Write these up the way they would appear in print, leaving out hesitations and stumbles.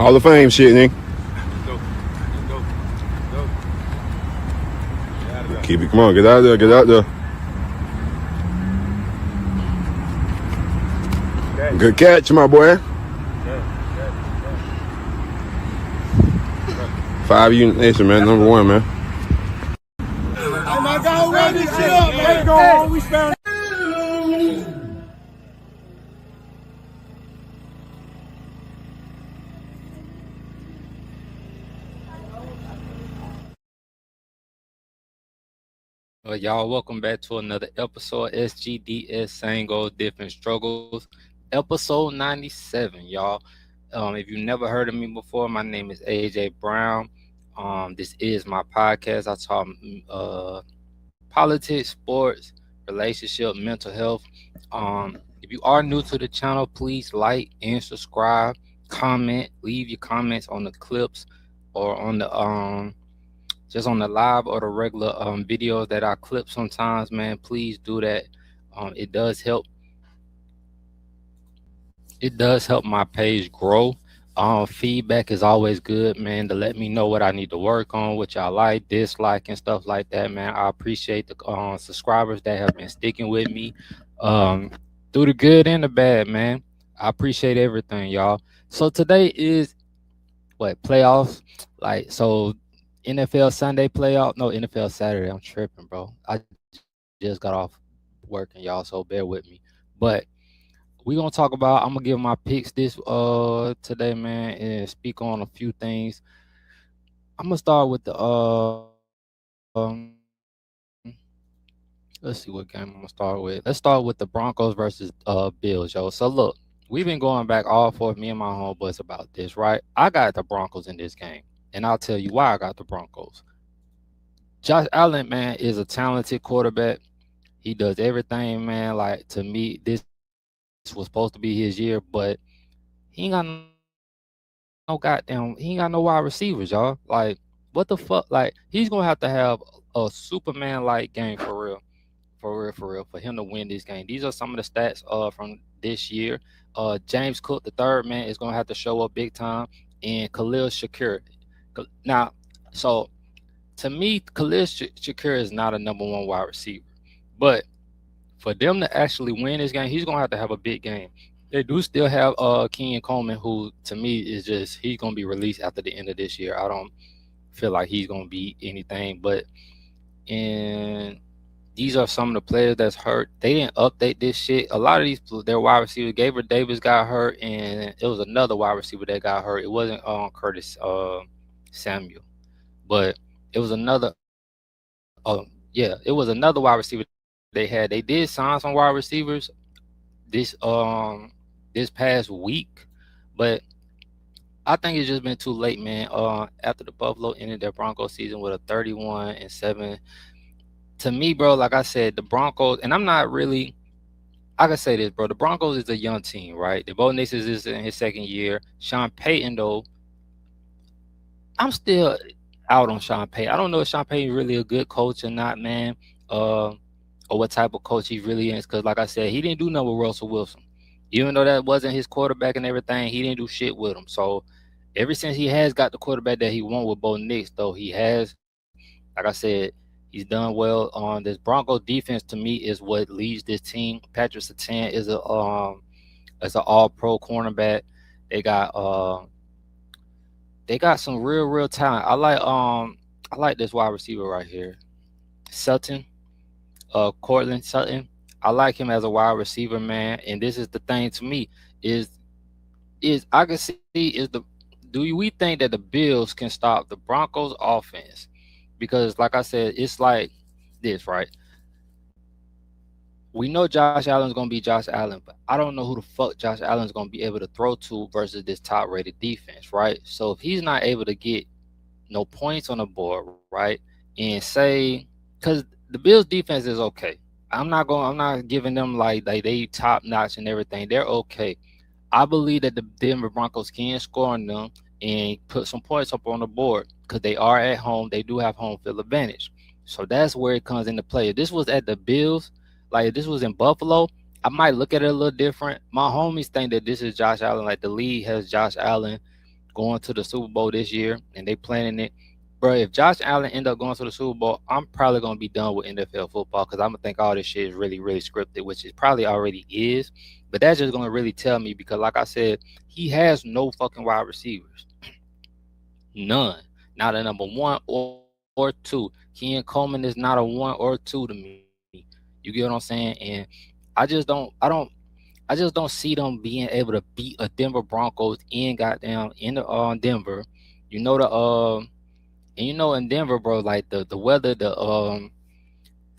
Hall of Fame shit, nigga. Keep it. Come on, get out there. Get out there. Good catch, my boy. 5 Unit Nation, man. Number 1, man. Oh my God, run this shit up, man. Let's go on. We found. Y'all, welcome back to another episode. SGDS, Same Goals, Different Struggles, episode 97, y'all. If you never heard of me before, my name is Ajay Brown. This is my podcast. I talk politics, sports, relationship, mental health. If you are new to the channel, please like and subscribe, comment, leave your comments on the clips or on the just on the live or the regular videos that I clip sometimes, man. Please do that. It does help. It does help my page grow. Feedback is always good, man, to let me know what I need to work on, what y'all like, dislike, and stuff like that, man. I appreciate the subscribers that have been sticking with me through the good and the bad, man. I appreciate everything, y'all. So today is playoffs? NFL Sunday playoff. No, NFL Saturday. I'm tripping, bro. I just got off working, y'all, so bear with me. But we're gonna talk about, I'm gonna give my picks this today, man, and speak on a few things. I'm gonna start with the let's see what game I'm gonna start with. Let's start with the Broncos versus Bills, yo. So look, we've been going back all forth, me and my homeboys, about this, right? I got the Broncos in this game, and I'll tell you why I got the Broncos. Josh Allen, man, is a talented quarterback. He does everything, man. Like, to me, this was supposed to be his year, but he ain't got no wide receivers, y'all. Like, what the fuck? Like, he's gonna have to have a Superman-like game for real, for him to win this game. These are some of the stats from this year. James Cook, the third man, is gonna have to show up big time, and Khalil Shakir. Now, so to me, Khalil Shakir is not a number 1 wide receiver, but for them to actually win this game, he's gonna have to have a big game. They do still have Kenyon Coleman, who to me is just, he's gonna be released after the end of this year. I don't feel like he's gonna be anything, but and these are some of the players that's hurt. They didn't update this shit. A lot of these, their wide receivers, Gabriel Davis got hurt, and it was another wide receiver that got hurt. It wasn't Curtis Samuel, but it was another. It was another wide receiver they had. They did sign some wide receivers this past week, but I think it's just been too late, man. After the Buffalo ended their Broncos season with a 31-7. To me, bro, like I said, the Broncos, and I'm not really, I can say this, bro. The Broncos is a young team, right? The Bo Nix is in his second year. Sean Payton, though, I'm still out on Sean Payton. I don't know if Sean Payton is really a good coach or not, man. Or what type of coach he really is. Because, like I said, he didn't do nothing with Russell Wilson. Even though that wasn't his quarterback and everything, he didn't do shit with him. So, ever since he has got the quarterback that he won with Bo Nix, though, he has, like I said, he's done well on this. Broncos defense, to me, is what leads this team. Patrick Surtain is an all-pro cornerback. They got some real talent. I like this wide receiver right here, Sutton, Cortland Sutton. I like him as a wide receiver, man. And this is the thing to me is I can see do we think that the Bills can stop the Broncos offense? Because, like I said, it's like this, right? We know Josh Allen's going to be Josh Allen, but I don't know who the fuck Josh Allen's going to be able to throw to versus this top-rated defense, right? So if he's not able to get no points on the board, right, and say, because the Bills' defense is okay. I'm not giving them like they top-notch and everything. They're okay. I believe that the Denver Broncos can score on them and put some points up on the board because they are at home. They do have home field advantage. So that's where it comes into play. If this was at the Bills, like if this was in Buffalo, I might look at it a little different. My homies think that this is Josh Allen. Like the league has Josh Allen going to the Super Bowl this year, and they planning it. Bro, if Josh Allen end up going to the Super Bowl, I'm probably gonna be done with NFL football because I'm gonna think all this shit is really, really scripted, which it probably already is. But that's just gonna really tell me because, like I said, he has no fucking wide receivers, none. Not a number one or two. Ken Coleman is not a one or two to me. You get what I'm saying? And I just don't see them being able to beat a Denver Broncos in goddamn in the Denver. You know the and you know in Denver, bro, like the weather, the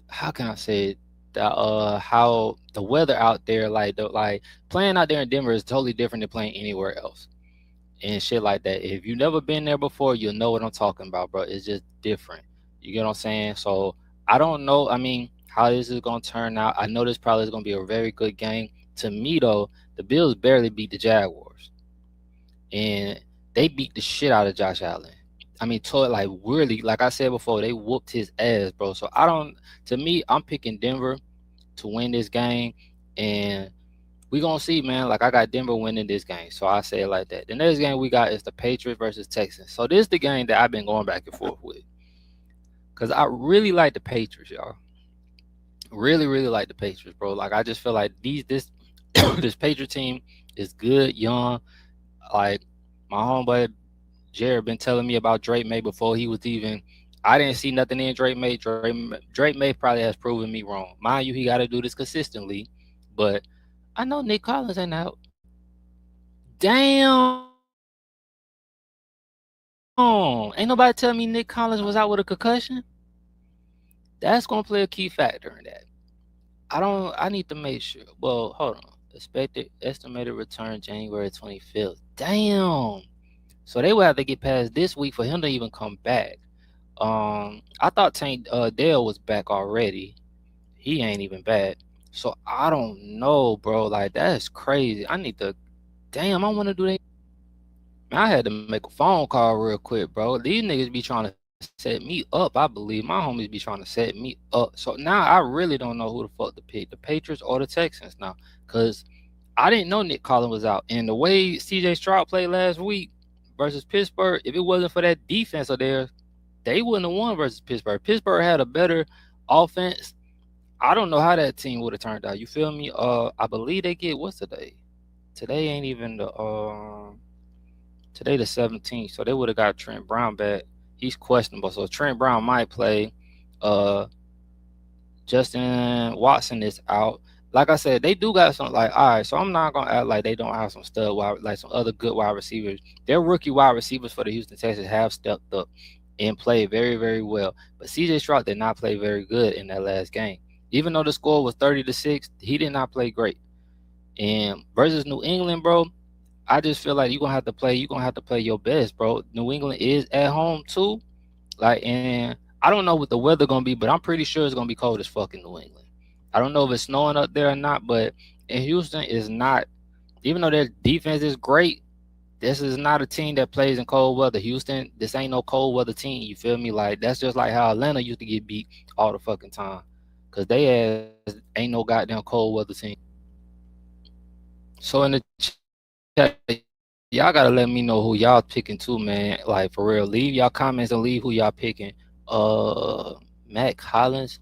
how can I say it? The how the weather out there, like playing out there in Denver is totally different than playing anywhere else and shit like that. If you've never been there before, you'll know what I'm talking about, bro. It's just different. You get what I'm saying? So I don't know. I mean, how this is gonna turn out. I know this probably is gonna be a very good game. To me though, the Bills barely beat the Jaguars. And they beat the shit out of Josh Allen. I mean, like really, like I said before, they whooped his ass, bro. So to me, I'm picking Denver to win this game. And we gonna see, man. Like I got Denver winning this game, so I say it like that. The next game we got is the Patriots versus Texans. So this is the game that I've been going back and forth with, cause I really like the Patriots, y'all. Really, really like the Patriots, bro. Like I just feel like this this Patriot team is good, young. Like my homeboy Jared been telling me about Drake May before he was even. I didn't see nothing in Drake May. Drake May probably has proven me wrong. Mind you, he got to do this consistently, but I know Nick Collins ain't out. Damn. Ain't nobody telling me Nick Collins was out with a concussion. That's gonna play a key factor in that. I need to make sure. Well, hold on. Estimated return January 25th. Damn. So they will have to get past this week for him to even come back. I thought Tank Dale was back already. He ain't even back. So I don't know, bro. Like that's crazy. I need to. Damn, I want to do that. Man, I had to make a phone call real quick, bro. These niggas be trying to set me up. I believe my homies be trying to set me up. So now I really don't know who the fuck to pick, the Patriots or the Texans now, because I didn't know Nick Collins was out. And the way C.J. Stroud played last week versus Pittsburgh, if it wasn't for that defense of theirs, they wouldn't have won versus Pittsburgh. Pittsburgh had a better offense. I don't know how that team would have turned out. You feel me? I believe they get what's today? Today ain't even the today the 17th, so they would have got Trent Brown back. He's questionable, so Trent Brown might play. Justin Watson is out. Like I said, they do got some. Like, all right, so I'm not gonna act like they don't have some stud wide, like some other good wide receivers. Their rookie wide receivers for the Houston Texans have stepped up and played very, very well. But C.J. Stroud did not play very good in that last game. Even though the score was 30-6, he did not play great. And versus New England, bro, I just feel like you're gonna have to play your best, bro. New England is at home too. Like, and I don't know what the weather gonna be, but I'm pretty sure it's gonna be cold as fuck in New England. I don't know if it's snowing up there or not, but in Houston is not, even though their defense is great, this is not a team that plays in cold weather. Houston, this ain't no cold weather team. You feel me? Like that's just like how Atlanta used to get beat all the fucking time. Cause they ain't no goddamn cold weather team. So in the chat, y'all gotta let me know who y'all picking too, man. Like for real. Leave y'all comments and leave who y'all picking. Matt Collins.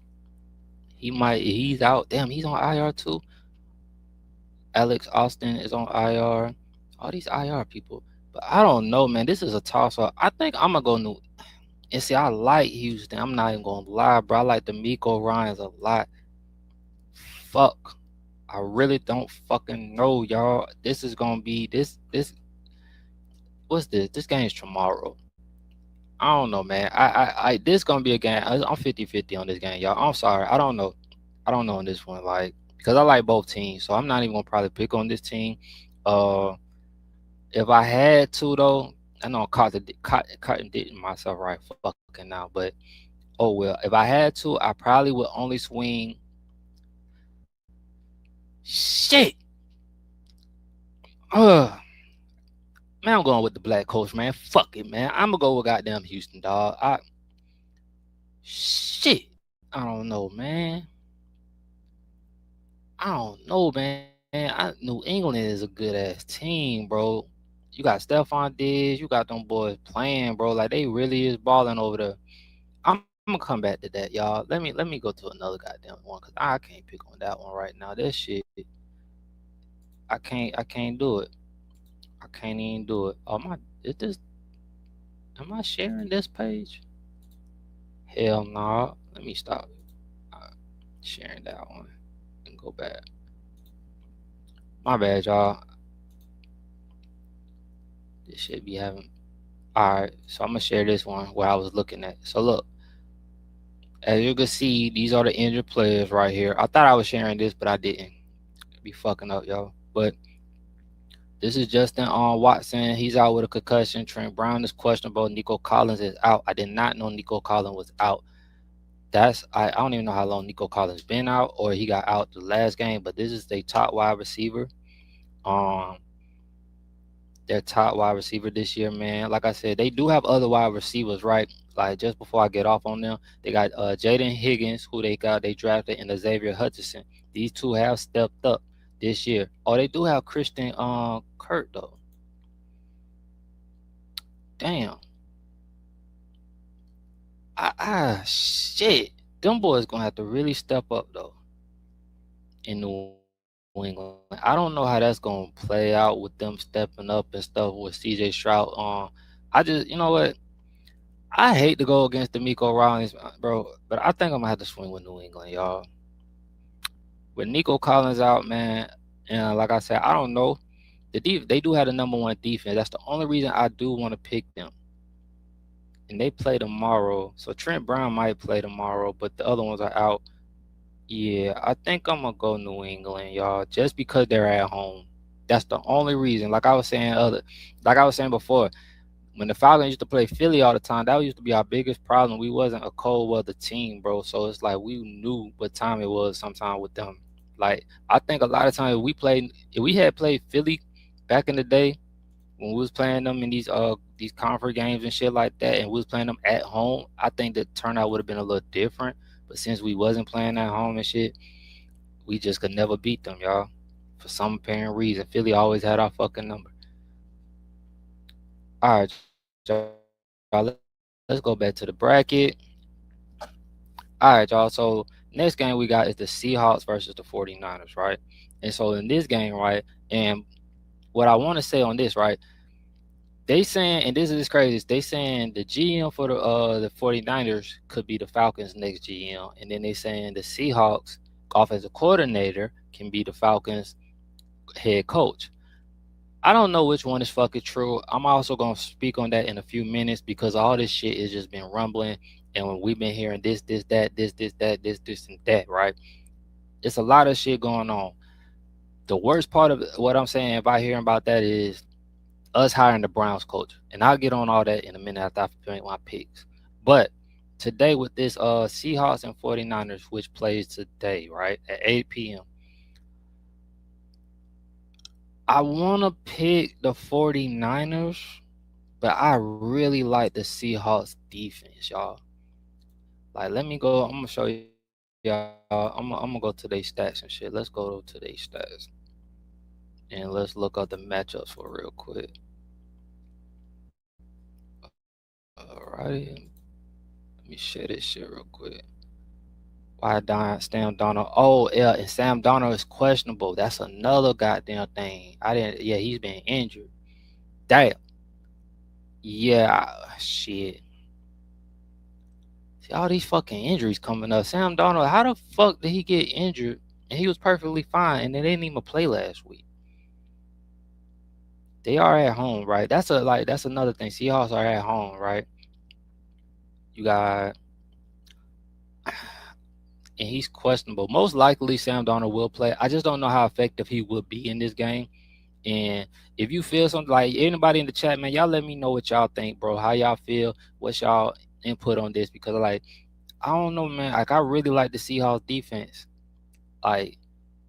He's out. Damn, he's on IR too. Alex Austin is on IR. All these IR people. But I don't know, man. This is a toss up. I think I'm gonna go new. And see, I like Houston. I'm not even gonna lie, bro. I like the Miko Ryans a lot. Fuck. I really don't fucking know, y'all. This is gonna be this. What's this? This game's tomorrow. I don't know, man. This gonna be a game. I'm 50-50 on this game, y'all. I'm sorry. I don't know. I don't know on this one, like, because I like both teams, so I'm not even gonna probably pick on this team. If I had to though, I know I'm contradicting myself right fucking now, but oh well. If I had to, I probably would only swing. Shit. Man, I'm going with the black coach, man. Fuck it, man. I'm gonna go with goddamn Houston, dog. Shit. I don't know, man. New England is a good ass team, bro. You got Stephon Diggs. You got them boys playing, bro. Like they really is balling over there. I'm gonna come back to that, y'all. Let me go to another goddamn one because I can't pick on that one right now. That shit, I can't do it. I can't even do it. Oh my, is this? Am I sharing this page? Hell no. Let me stop sharing that one and go back. My bad, y'all. This should be having. All right, so I'm gonna share this one where I was looking at. So look, as you can see, these are the injured players right here. I thought I was sharing this, but I didn't. Be fucking up, y'all. But this is Justin Watson. He's out with a concussion. Trent Brown is questionable. Nico Collins is out. I did not know Nico Collins was out. I don't even know how long Nico Collins been out or he got out the last game, but this is their top wide receiver. Their top wide receiver this year, man. Like I said, they do have other wide receivers, right? Like just before I get off on them, they got Jaden Higgins, who they drafted, and Xavier Hutchinson. These two have stepped up this year. Oh, they do have Christian Kirk though. Damn. Shit. Them boys gonna have to really step up though in New England. I don't know how that's gonna play out with them stepping up and stuff with CJ Stroud. I just, you know what? I hate to go against D'Amico Ryans, bro, but I think I'm gonna have to swing with New England, y'all. With Nico Collins out, man, and like I said, I don't know. They do have the number one defense. That's the only reason I do want to pick them. And they play tomorrow, so Trent Brown might play tomorrow, but the other ones are out. Yeah, I think I'm gonna go New England, y'all, just because they're at home. That's the only reason. Like I was saying before, when the Falcons used to play Philly all the time, that used to be our biggest problem. We wasn't a cold weather team, bro. So it's like we knew what time it was sometime with them. Like I think a lot of times if we had played Philly back in the day when we was playing them in these conference games and shit like that, and we was playing them at home, I think the turnout would have been a little different. But since we wasn't playing at home and shit, we just could never beat them, y'all. For some apparent reason, Philly always had our fucking number. All right, y'all, let's go back to the bracket. All right, y'all. So next game we got is the Seahawks versus the 49ers, right? And so in this game, right, and what I want to say on this, right, they saying, and this is crazy, they saying the GM for the 49ers could be the Falcons' next GM, and then they saying the Seahawks offensive coordinator can be the Falcons' head coach. I don't know which one is fucking true. I'm also gonna speak on that in a few minutes because all this shit has just been rumbling, and when we've been hearing this, that, this, that, this, and that, right? It's a lot of shit going on. The worst part of what I'm saying about hearing about that is us hiring the Browns coach, and I'll get on all that in a minute after I make my picks. But today with this Seahawks and 49ers, which plays today, right, at 8 p.m., I want to pick the 49ers, but I really like the Seahawks defense, y'all. Like, let me go. I'm going to show y'all. I'm going to go to their stats and shit. Let's go to their stats. And let's look up the matchups for real quick. Alrighty. Let me share this shit real quick. Why Sam Donald? Oh, yeah, and Sam Donald is questionable. That's another goddamn thing. Yeah, he's been injured. Damn. Yeah, shit. See, all these fucking injuries coming up. Sam Donald, how the fuck did he get injured? And he was perfectly fine, and they didn't even play last week. They are at home, right? That's another thing. Seahawks are at home, right? You got, and he's questionable. Most likely, Sam Donald will play. I just don't know how effective he will be in this game. And if you feel something, like anybody in the chat, man, y'all let me know what y'all think, bro. How y'all feel? What's y'all input on this? Because like, I don't know, man. Like, I really like the Seahawks defense. Like,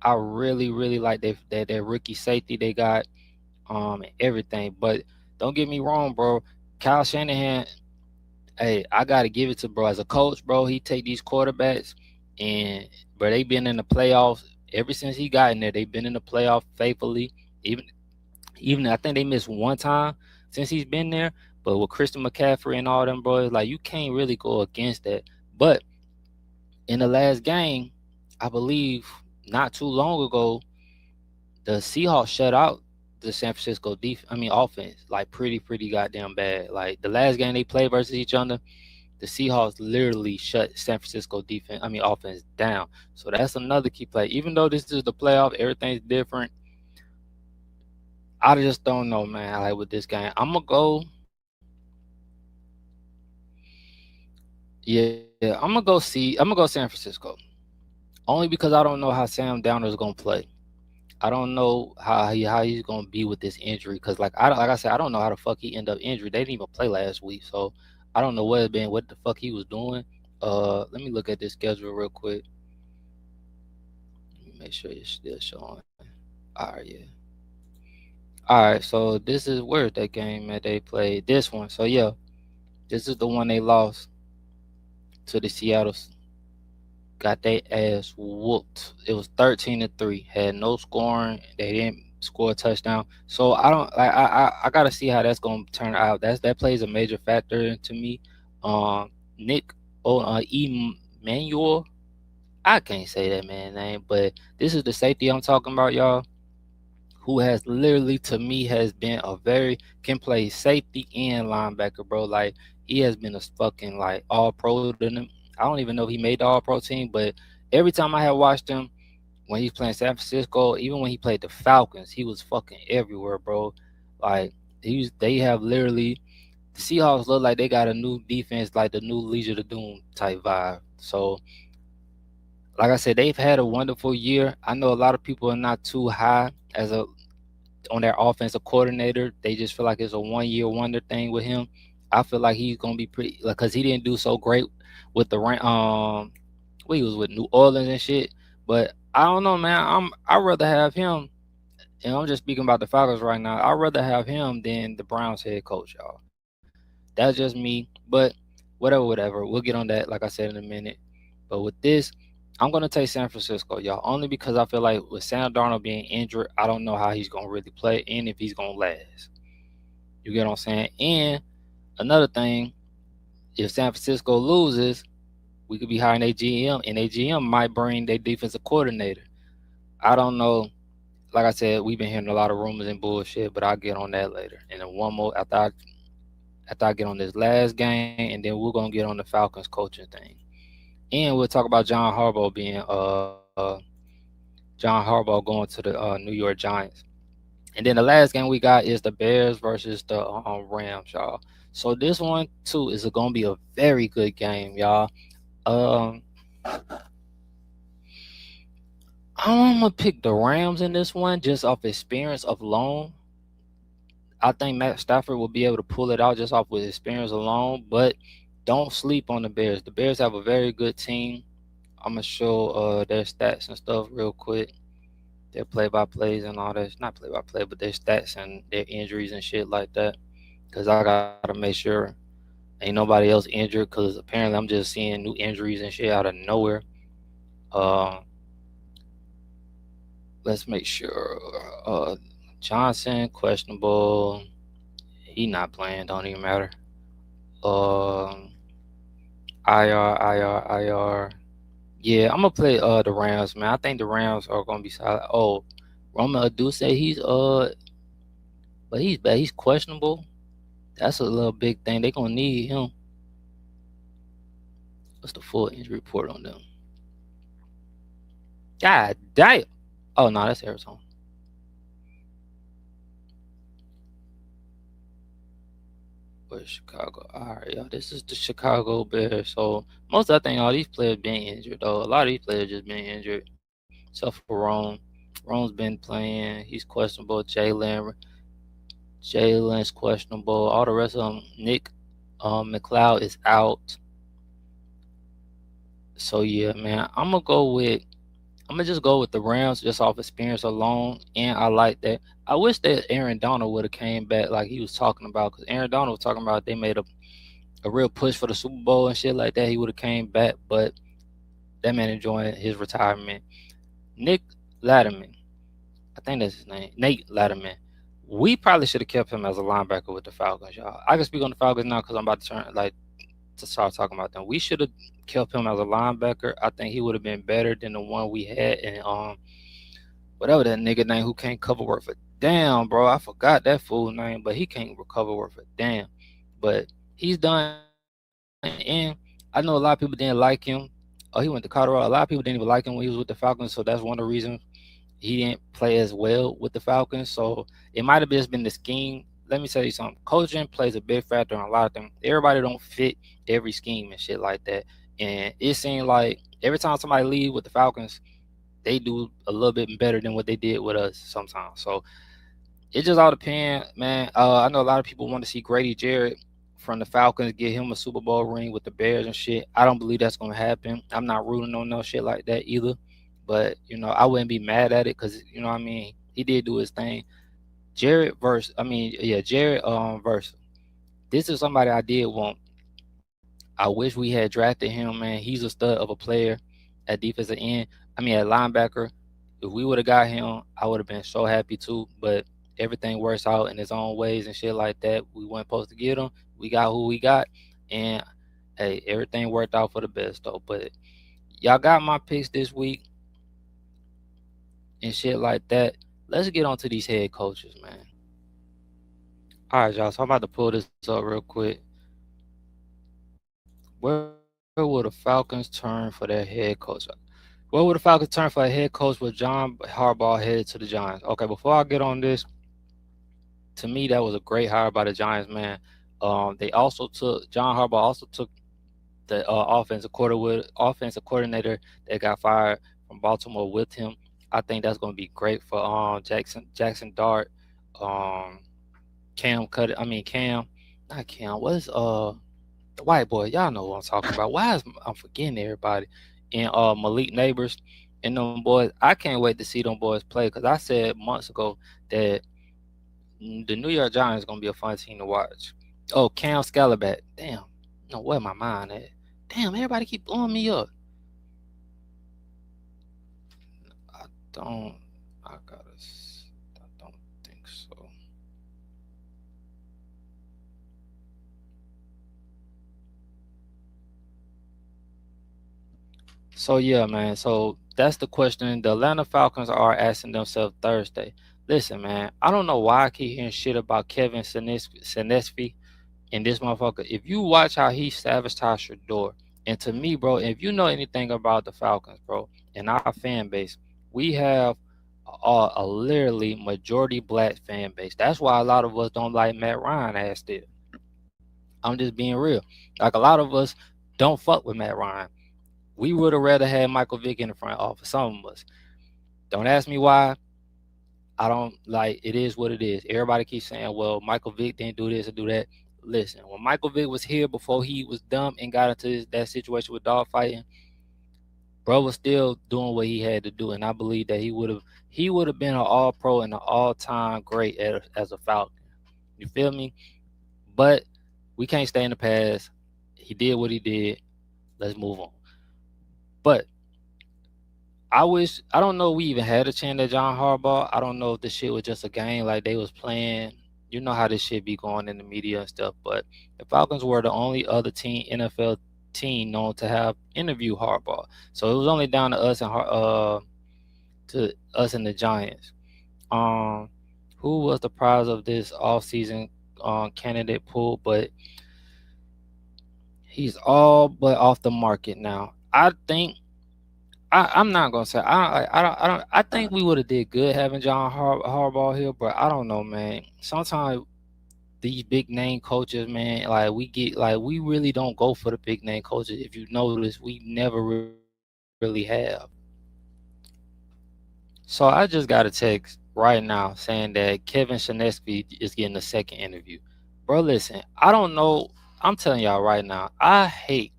I really, really like their rookie safety they got, and everything. But don't get me wrong, bro. Kyle Shanahan, hey, I gotta give it to bro. As a coach, bro, he take these quarterbacks, and bro, they been in the playoffs ever since he got in there. They've been in the playoff faithfully. Even I think they missed one time since he's been there. But with Christian McCaffrey and all them boys, like you can't really go against that. But in the last game, I believe not too long ago, the Seahawks shut out the San Francisco offense, like pretty goddamn bad. Like the last game they played versus each other, the Seahawks literally shut San Francisco offense down. So that's another key play. Even though this is the playoff, everything's different. I just don't know, man. Like with this game, I'm gonna go. Yeah, I'm gonna go San Francisco. Only because I don't know how Sam Darnold's gonna play. I don't know how he's gonna be with this injury. Cause like I said, I don't know how the fuck he ended up injured. They didn't even play last week, so I don't know what the fuck he was doing. Let me look at this schedule real quick. Let me make sure it's still showing. All right, yeah. All right, so this is where's that game that they played? This one. So yeah, this is the one they lost to the Seattle. Got their ass whooped. It was 13-3. Had no scoring. They didn't score a touchdown. So I don't like. I gotta see how that's gonna turn out. That plays a major factor to me. Nick Emmanuel. I can't say that man's name, but this is the safety I'm talking about, y'all. Who has literally to me has been a very can play safety and linebacker, bro. Like he has been a fucking like all pro to them. I don't even know if he made the all pro team, but every time I have watched him when he's playing San Francisco, even when he played the Falcons, he was fucking everywhere, bro. Like they have literally the Seahawks look like they got a new defense, like the new Leisure to Doom type vibe. So like I said, they've had a wonderful year. I know a lot of people are not too high as a on their offensive coordinator. They just feel like it's a 1 year wonder thing with him. I feel like he's gonna be pretty like because he didn't do so great with the well, he was with New Orleans and shit. But I don't know, man. I'd rather have him, and I'm just speaking about the Falcons right now. I'd rather have him than the Browns head coach, y'all. That's just me. But whatever. We'll get on that, like I said, in a minute. But with this, I'm gonna take San Francisco, y'all, only because I feel like with Sam Darnold being injured, I don't know how he's gonna really play and if he's gonna last. You get what I'm saying? And another thing, if San Francisco loses, we could be hiring a GM, and a GM might bring their defensive coordinator. I don't know. Like I said, we've been hearing a lot of rumors and bullshit, but I'll get on that later. And then one more after I get on this last game, and then we're gonna get on the Falcons coaching thing. And we'll talk about John Harbaugh going to the New York Giants. And then the last game we got is the Bears versus the Rams, y'all. So this one too is gonna be a very good game, y'all. Um, I'm gonna pick the Rams in this one just off experience alone. I think Matt Stafford will be able to pull it out just off with experience alone. But don't sleep on the Bears. The Bears have a very good team. I'm gonna show their stats and stuff real quick. Their play-by-plays and all that. Not play-by-play, but their stats and their injuries and shit like that. Cause I gotta make sure ain't nobody else injured. Cause apparently I'm just seeing new injuries and shit out of nowhere. Uh, let's make sure. Johnson questionable. He not playing. Don't even matter. Um, IR. Yeah, I'm gonna play the Rams, man. I think the Rams are gonna be solid. Oh, Roman Adu say but he's bad. He's questionable. That's a little big thing. They gonna need him. What's the full injury report on them? God damn. Oh no, that's Arizona. Where's Chicago? All right, y'all. This is the Chicago Bears. So most of I think all these players been injured though. A lot of these players just been injured. Except for Rome. Rome's been playing. He's questionable. Jalen's questionable. All the rest of them. Nick McLeod is out. So yeah, man. I'm gonna just go with the Rams just off experience alone, and I like that. I wish that Aaron Donald would have came back like he was talking about, because Aaron Donald was talking about they made a real push for the Super Bowl and shit like that. He would have came back, but that man enjoying his retirement. Nick Latterman, I think that's his name. Nate Latterman We probably should have kept him as a linebacker with the Falcons, y'all. I can speak on the Falcons now because I'm about to start talking about them. We should have kept him as a linebacker. I think he would have been better than the one we had, and whatever that nigga name who can't cover worth a damn, bro. I forgot that fool name, but he can't recover worth a damn. But he's done, and I know a lot of people didn't like him. Oh, he went to Colorado. A lot of people didn't even like him when he was with the Falcons, so that's one of the reasons he didn't play as well with the Falcons. So it might have just been the scheme. Let me tell you something. Coaching plays a big factor in a lot of things. Everybody don't fit every scheme and shit like that. And it seemed like every time somebody leave with the Falcons, they do a little bit better than what they did with us sometimes. So it just all depends, man. I know a lot of people want to see Grady Jarrett from the Falcons get him a Super Bowl ring with the Bears and shit. I don't believe that's gonna happen. I'm not rooting on no shit like that either. But I wouldn't be mad at it because what I mean. He did do his thing. Jared verse. This is somebody I did want. I wish we had drafted him, man. He's a stud of a player at defensive end. At linebacker. If we would have got him, I would have been so happy too. But everything works out in its own ways and shit like that. We weren't supposed to get him. We got who we got, and hey, everything worked out for the best though. But y'all got my picks this week and shit like that. Let's get on to these head coaches, man. All right, y'all. So I'm about to pull this up real quick. Where will the Falcons turn for their head coach? Where will the Falcons turn for a head coach with John Harbaugh headed to the Giants? Okay, before I get on this, to me that was a great hire by the Giants, man. They also took John Harbaugh also took the offensive coordinator that got fired from Baltimore with him. I think that's going to be great for Jackson Dart, um, Cam, not Cam. What is the white boy? Y'all know what I'm talking about. Why is I'm forgetting everybody? And Malik Neighbors and them boys. I can't wait to see them boys play because I said months ago that the New York Giants is going to be a fun team to watch. Oh, Cam Scalabat. Damn. No, where my mind at? Damn, everybody keep blowing me up. I don't. I gotta. I don't think so. So yeah, man. So that's the question the Atlanta Falcons are asking themselves Thursday. Listen, man. I don't know why I keep hearing shit about Kevin Sinesky and this motherfucker. If you watch how he sabotaged your door, and to me, bro, if you know anything about the Falcons, bro, and our fan base, we have a literally majority black fan base. That's why a lot of us don't like Matt Ryan as still. I'm just being real. Like a lot of us don't fuck with Matt Ryan. We would have rather had Michael Vick in the front office. Some of us. Don't ask me why. I don't like it is what it is. Everybody keeps saying, well, Michael Vick didn't do this or do that. Listen, when Michael Vick was here before he was dumb and got into that situation with dog fighting, bro was still doing what he had to do. And I believe that he would have been an all pro and an all time great as a Falcon. You feel me? But we can't stay in the past. He did what he did. Let's move on. But I don't know if we even had a chance at John Harbaugh. I don't know if the shit was just a game like they was playing. You know how this shit be going in the media and stuff. But the Falcons were the only other NFL team known to have interviewed Harbaugh. So it was only down to us and the Giants. Um, who was the prize of this offseason candidate pool? But he's all but off the market now. I think I'm not gonna say I think we would have did good having John Harbaugh here, but I don't know, man. Sometimes these big name coaches, man, like we really don't go for the big name coaches. If you notice, we never really have. So I just got a text right now saying that Kevin Shinesky is getting a second interview. Bro, listen, I don't know. I'm telling y'all right now, I hate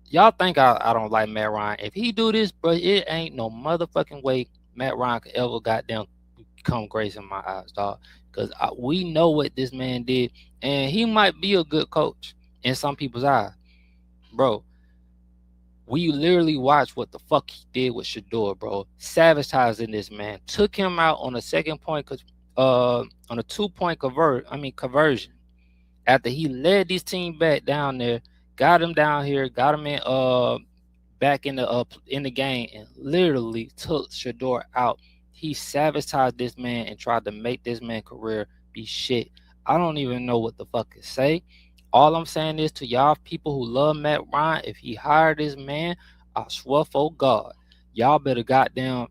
y'all think I don't like Matt Ryan. If he do this, bro, it ain't no motherfucking way Matt Ryan could ever goddamn come grace in my eyes, dog. Because we know what this man did, and he might be a good coach in some people's eyes, bro. We literally watched what the fuck he did with Shador, bro. Sabotaging this man, took him out on a second point. Cause on a 2-point conversion. After he led this team back down there, got him down here, got him back in the game, and literally took Shador out. He sabotaged this man and tried to make this man's career be shit. I don't even know what the fuck to say. All I'm saying is to y'all people who love Matt Ryan, if he hired this man, I swear for God, y'all better goddamn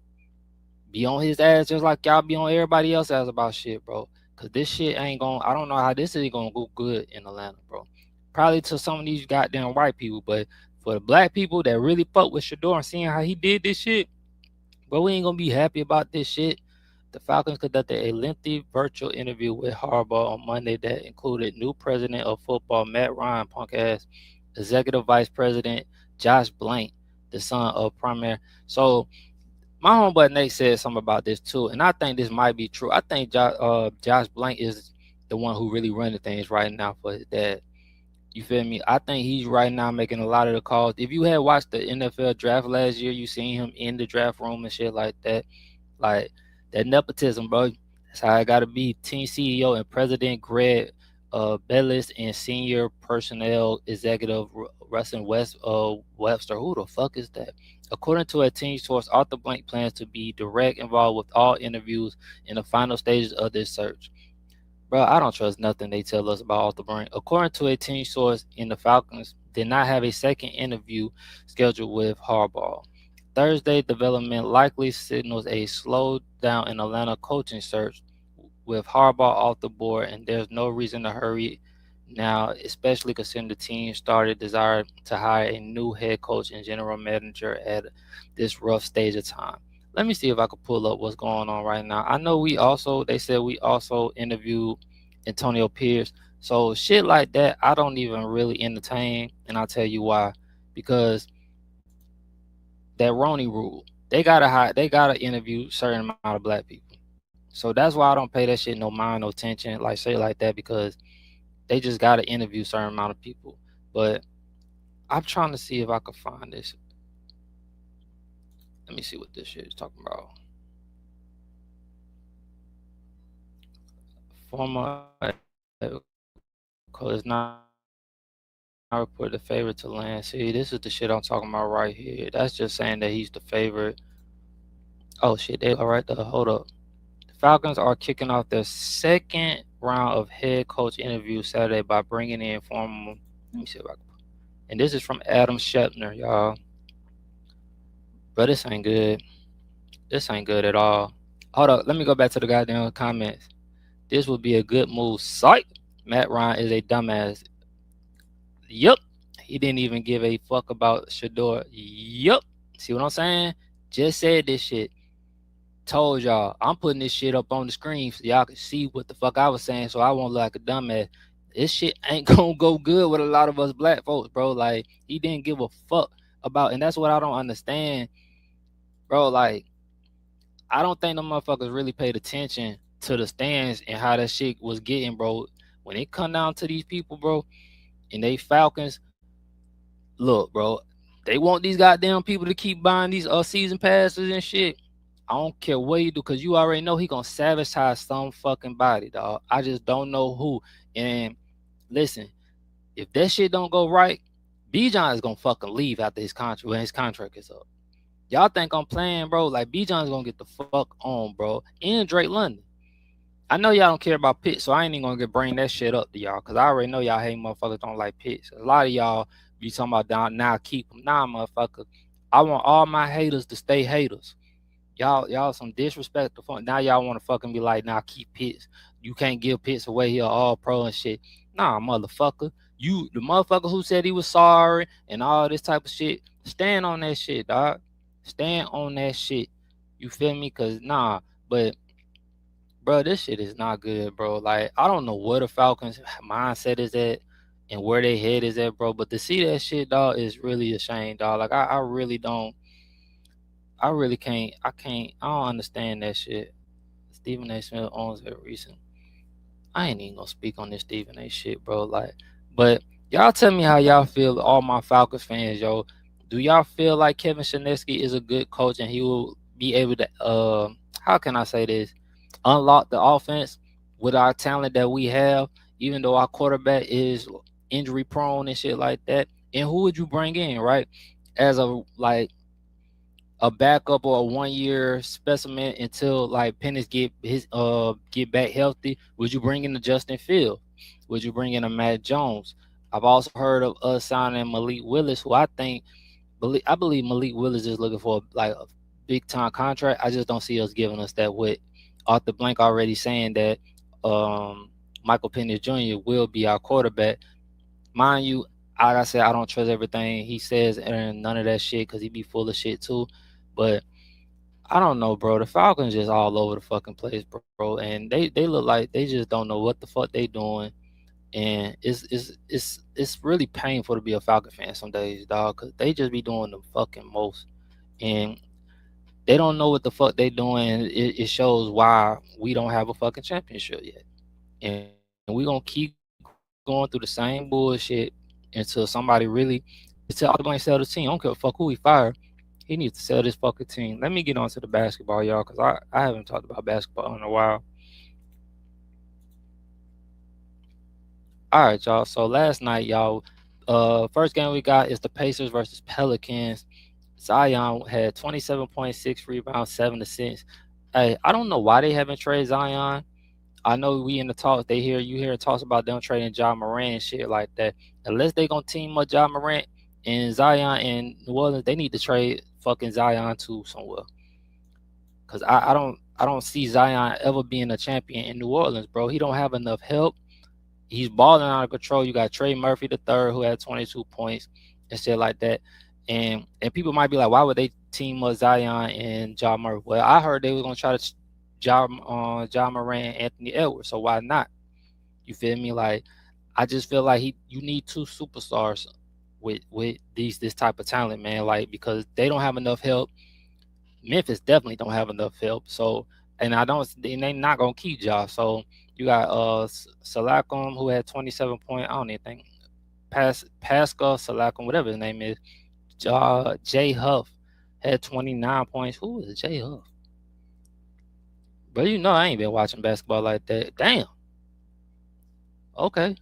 be on his ass just like y'all be on everybody else ass about shit, bro. Cause this shit ain't gonna. I don't know how this is gonna go good in Atlanta, bro. Probably to some of these goddamn white people, but for the black people that really fuck with Shador and seeing how he did this shit, but we ain't gonna be happy about this shit. The Falcons conducted a lengthy virtual interview with Harbaugh on Monday that included new president of football Matt Ryan, punk ass, executive vice president Josh Blank, the son of primary. So my homeboy Nate said something about this too, and I think this might be true. I think Josh Blank is the one who really running things right now for his dad. You feel me? I think he's right now making a lot of the calls. If you had watched the NFL draft last year, you seen him in the draft room and shit like that. Like that nepotism, bro. That's how it gotta be. Team CEO and President Greg Bellis and senior personnel executive Russell Webster. Who the fuck is that? According to a team source, Arthur Blank plans to be direct involved with all interviews in the final stages of this search. Bro, I don't trust nothing they tell us about Arthur Blank. According to a team source, in the Falcons did not have a second interview scheduled with Harbaugh. Thursday development likely signals a slowdown in Atlanta coaching search with Harbaugh off the board, and there's no reason to hurry now, especially considering the team started desire to hire a new head coach and general manager at this rough stage of time. Let me see if I could pull up what's going on right now. I know they said we also interviewed Antonio Pierce. So shit like that, I don't even really entertain, and I'll tell you why. Because that Roney rule, they gotta interview certain amount of black people. So that's why I don't pay that shit no mind, no attention, like shit like that, because they just gotta interview certain amount of people. But I'm trying to see if I can find this. Let me see what this shit is talking about. Former is not reported the favorite to land. See, this is the shit I'm talking about right here. That's just saying that he's the favorite. Oh shit, they all right there. Hold up. The Falcons are kicking off their second round of head coach interviews Saturday by bringing in former. Let me see if I can. And this is from Adam Schefter, y'all. But this ain't good. This ain't good at all. Hold up. Let me go back to the goddamn comments. This would be a good move. Psych. Matt Ryan is a dumbass. Yup. He didn't even give a fuck about Shador. Yup. See what I'm saying? Just said this shit. Told y'all. I'm putting this shit up on the screen so y'all can see what the fuck I was saying so I won't look like a dumbass. This shit ain't gonna go good with a lot of us black folks, bro. Like, he didn't give a fuck about, and that's what I don't understand, bro. Like, I don't think the motherfuckers really paid attention to the stands and how that shit was getting, bro. When it come down to these people, bro, and they Falcons, look, bro, they want these goddamn people to keep buying these season passes and shit. I don't care what you do, because you already know he gonna sabotage some fucking body, dog. I just don't know who. And listen, if that shit don't go right, Bijan is gonna fucking leave after his contract when his contract is up. Y'all think I'm playing, bro? Like, Bijan's gonna get the fuck on, bro. And Drake London. I know y'all don't care about Pitts, so I ain't even gonna bring that shit up to y'all, because I already know y'all hate motherfuckers don't like Pitts. A lot of y'all be talking about now keep them. Nah, motherfucker. I want all my haters to stay haters. Y'all some disrespectful. Now y'all want to fucking be like, nah, keep Pitts. You can't give Pitts away here all pro and shit. Nah, motherfucker. You, the motherfucker who said he was sorry and all this type of shit, stand on that shit, dog. Stand on that shit. You feel me? Because, nah, but, bro, this shit is not good, bro. Like, I don't know where the Falcons' mindset is at and where their head is at, bro. But to see that shit, dog, is really a shame, dog. Like, I really don't. I really can't. I don't understand that shit. Stephen A. Smith owns it recent. I ain't even gonna speak on this Stephen A. shit, bro. Like, but y'all tell me how y'all feel, all my Falcons fans, yo. Do y'all feel like Kevin Shineski is a good coach and he will be able to, how can I say this? unlock the offense with our talent that we have, even though our quarterback is injury prone and shit like that. And who would you bring in, right? As a backup or a 1 year specimen until like Pennis get back healthy? Would you bring in a Justin Field? Would you bring in a Matt Jones? I've also heard of us signing Malik Willis, who I believe Malik Willis is looking for like a big time contract. I just don't see us giving us that with Arthur Blank already saying that Michael Penix Jr. will be our quarterback. Mind you, like I said, I don't trust everything he says and none of that shit because he be full of shit too. But I don't know, bro. The Falcons just all over the fucking place, bro. And they look like they just don't know what the fuck they doing. And it's really painful to be a Falcon fan some days, dog, because they just be doing the fucking most. And they don't know what the fuck they doing. It shows why we don't have a fucking championship yet. And we gonna keep going through the same bullshit until somebody really until Arthur Blank sell the team. I don't give a fuck who he fired. He needs to sell this fucking team. Let me get on to the basketball, y'all, because I haven't talked about basketball in a while. All right, y'all. So last night, y'all, first game we got is the Pacers versus Pelicans. Zion had 27.6 rebounds, 7 assists. Hey, I don't know why they haven't traded Zion. I know we in the talks. You hear talks about them trading Ja Morant and shit like that. Unless they gonna team up Ja Morant and Zion in New Orleans, they need to trade fucking Zion to somewhere. Cause I don't see Zion ever being a champion in New Orleans, bro. He don't have enough help. He's balling out of control. You got Trey Murphy the third, who had 22 points and shit like that. And people might be like, why would they team up Zion and Ja Murray? Well, I heard they were gonna try to Ja Morant and Anthony Edwards. So why not? You feel me? Like I just feel like you need two superstars with this type of talent, man. Like because they don't have enough help. Memphis definitely don't have enough help. So and they not gonna keep Ja. So you got Siakam who had 27 points. I don't even think Pascal Siakam, whatever his name is. Jay Huff had 29 points. Who is Jay Huff? But I ain't been watching basketball like that. Damn. Okay.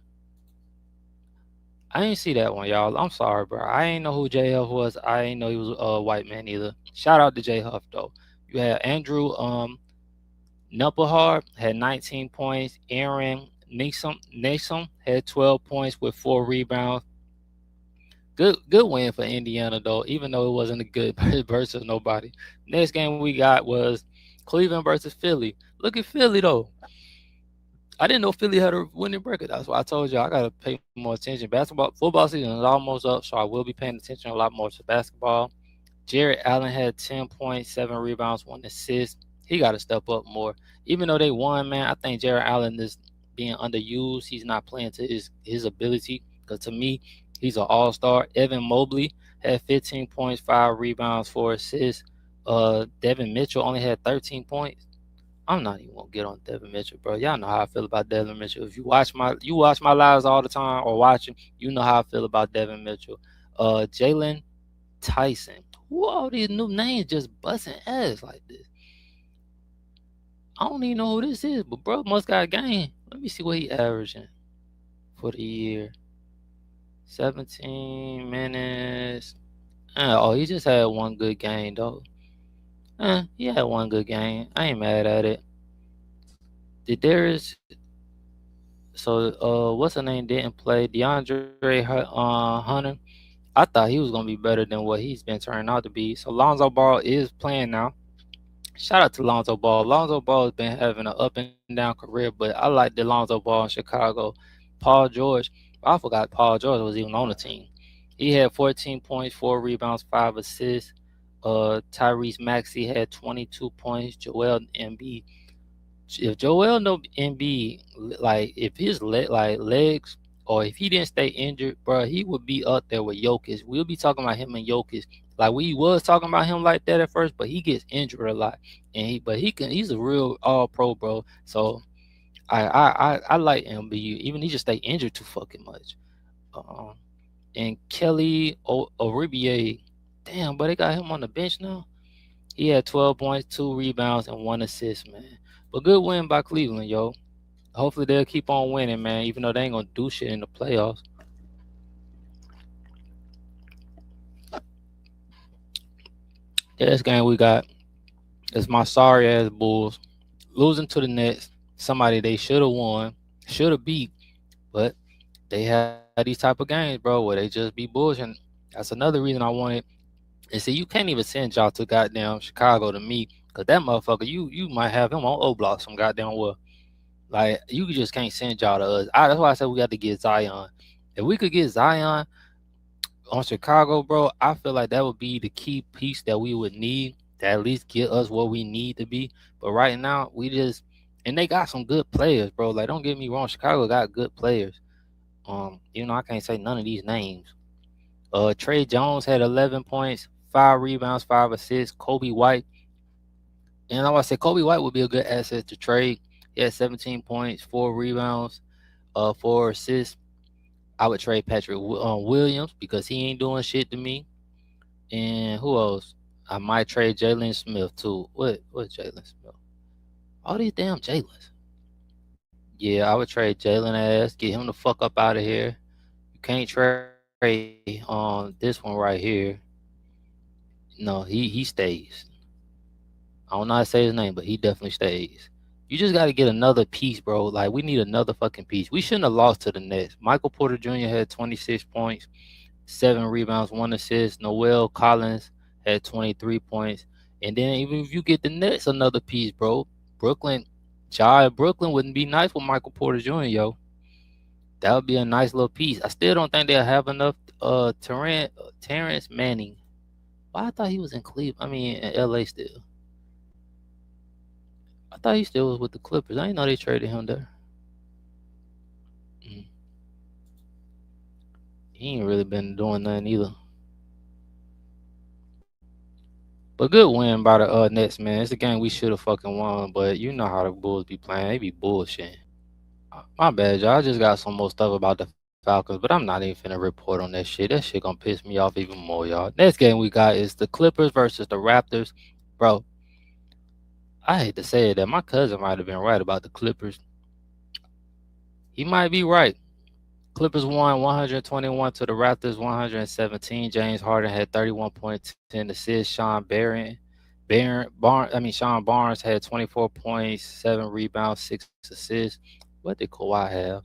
I ain't see that one, y'all. I'm sorry, bro. I ain't know who Jay Huff was. I ain't know he was a white man either. Shout out to Jay Huff though. You had Andrew Knuppelhard had 19 points. Aaron Nason had 12 points with 4 rebounds. Good win for Indiana though, even though it wasn't a good versus nobody. Next game we got was Cleveland versus Philly. Look at Philly though. I didn't know Philly had a winning record. That's why I told you I gotta pay more attention. Football season is almost up, so I will be paying attention a lot more to basketball. Jared Allen had 10 points, 7 rebounds, 1 assist. He got to step up more. Even though they won, man, I think Jared Allen is being underused. He's not playing to his ability. Because to me, he's an all-star. Evan Mobley had 15 points, 5 rebounds, 4 assists. Devin Mitchell only had 13 points. I'm not even gonna get on Devin Mitchell, bro. Y'all know how I feel about Devin Mitchell. If you watch my lives all the time or watch him, you know how I feel about Devin Mitchell. Jalen Tyson. Who all these new names just busting ass like this? I don't even know who this is, but bro must got a game. Let me see what he averaging for the year. 17 minutes. He just had one good game though. He had one good game. I ain't mad at it. What's her name didn't play? DeAndre Hunter. I thought he was gonna be better than what he's been turning out to be. So Lonzo Ball is playing now. Shout out to Lonzo Ball. Lonzo Ball has been having an up and down career, but I like the Lonzo Ball in Chicago. Paul George, I forgot Paul George was even on the team. He had 14 points, 4 rebounds, 5 assists. Tyrese Maxey had 22 points. Joel Embiid. If Joel Embiid, like if his legs or if he didn't stay injured, bro, he would be up there with Jokic. We'll be talking about him and Jokic. Like we was talking about him like that at first, but he gets injured a lot, and he's a real all pro, bro. So I like Embiid. Even he just stay injured too fucking much. And Kelly Oribier, damn, but they got him on the bench now. He had 12 points, 2 rebounds, and 1 assist, man. But good win by Cleveland, yo. Hopefully they'll keep on winning, man, even though they ain't gonna do shit in the playoffs. This game we got is my sorry ass Bulls losing to the Nets. Somebody they should have won, should have beat, but they had these type of games, bro, where they just be bullshitting. That's another reason I wanted. And see, you can't even send y'all to goddamn Chicago to me, cause that motherfucker, you might have him on O Block some goddamn well. Like you just can't send y'all to us. That's why I said we got to get Zion. If we could get Zion on Chicago, bro, I feel like that would be the key piece that we would need to at least get us where we need to be. But right now, we just and they got some good players, bro. Like don't get me wrong, Chicago got good players. I can't say none of these names. Trey Jones had 11 points, 5 rebounds, 5 assists. Kobe White, and I want to say Kobe White would be a good asset to trade. He had 17 points, 4 rebounds, 4 assists. I would trade Patrick Williams because he ain't doing shit to me. And who else? I might trade Jalen Smith too. What's Jalen Smith? All these damn Jalen's. Yeah, I would trade Jalen ass, get him the fuck up out of here. You can't trade on this one right here. No, he stays. I don't know how to say his name, but he definitely stays. You just got to get another piece, bro. Like we need another fucking piece. We shouldn't have lost to the Nets. Michael Porter Jr. had 26 points, 7 rebounds, 1 assist. Noel Collins had 23 points. And then even if you get the Nets another piece, bro, Brooklyn, Brooklyn wouldn't be nice with Michael Porter Jr., yo. That would be a nice little piece. I still don't think they'll have enough Terrence Manning. Why I thought he was in Cleveland. I mean in LA still. I thought he still was with the Clippers. I didn't know they traded him there. Mm. He ain't really been doing nothing either. But good win by the Nets, man. It's a game we should have fucking won, but you know how the Bulls be playing. They be bullshitting. My bad, y'all. I just got some more stuff about the Falcons, but I'm not even finna report on that shit. That shit gonna piss me off even more, y'all. Next game we got is the Clippers versus the Raptors. Bro, I hate to say it that my cousin might have been right about the Clippers. He might be right. Clippers won 121 to the Raptors 117. James Harden had 31 points, 10 assists. Sean Barnes had 24 points, 7 rebounds, 6 assists. What did Kawhi have?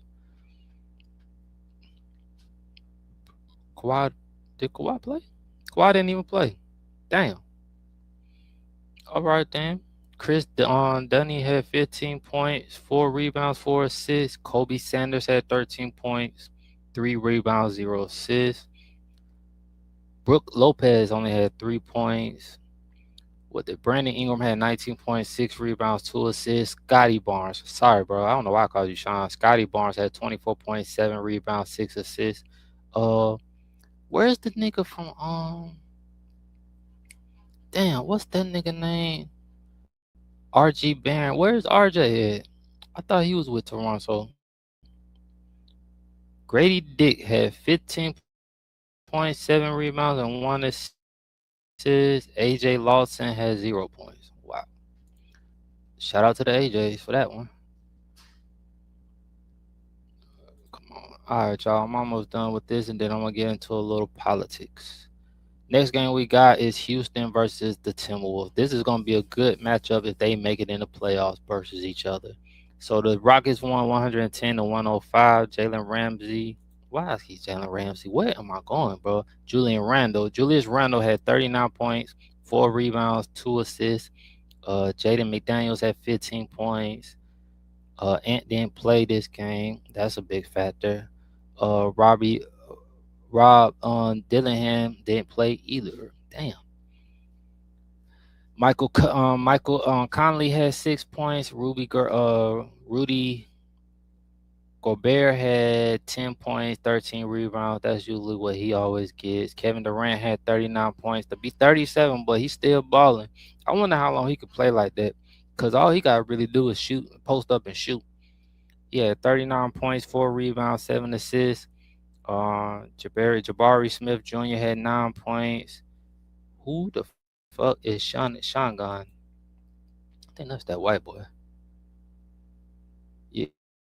Kawhi did Kawhi play? Kawhi didn't even play. Damn. All right then. Chris Dunny had 15 points, 4 rebounds, 4 assists. Kobe Sanders had 13 points, 3 rebounds, 0 assists. Brooke Lopez only had 3 points. What did Brandon Ingram had 19 points, 6 rebounds, 2 assists. Scotty Barnes. Sorry, bro. I don't know why I called you Sean. Scotty Barnes had 24 points, 7 rebounds, 6 assists. Where's the nigga from damn, what's that nigga name? RG Barron. Where's RJ at? I thought he was with Toronto. Grady Dick had 15 points, 7 rebounds, and 1 assist. AJ Lawson had 0 points. Wow. Shout out to the AJs for that one. Come on. All right, y'all. I'm almost done with this, and then I'm going to get into a little politics. Next game we got is Houston versus the Timberwolves. This is going to be a good matchup if they make it in the playoffs versus each other. So the Rockets won 110 to 105. Jalen Ramsey. Why is he Jalen Ramsey? Where am I going, bro? Julius Randle had 39 points, 4 rebounds, 2 assists. Jaden McDaniels had 15 points. Ant didn't play this game. That's a big factor. Rob Dillingham didn't play either. Damn. Michael Conley had 6 points. Rudy Gobert had 10 points, 13 rebounds. That's usually what he always gets. Kevin Durant had 39 points to be 37, but he's still balling. I wonder how long he could play like that, because all he got to really do is shoot, post up and shoot. He had 39 points, 4 rebounds, 7 assists. Jabari Smith Jr. had 9 points. Who the fuck is Sean Gunn? I think that's that white boy.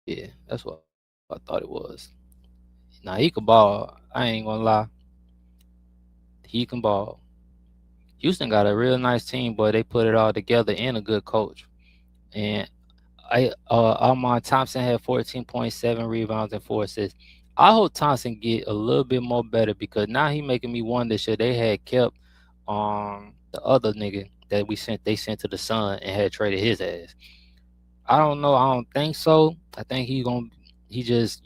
Yeah, that's what I thought it was. Now he can ball. I ain't gonna lie. He can ball. Houston got a real nice team, but they put it all together and a good coach. And Armand Thompson had 14.7 rebounds and 4 assists. I hope Thompson get a little bit more better because now he making me wonder should they had kept the other nigga that they sent to the Sun and had traded his ass. I don't know. I don't think so. I think he just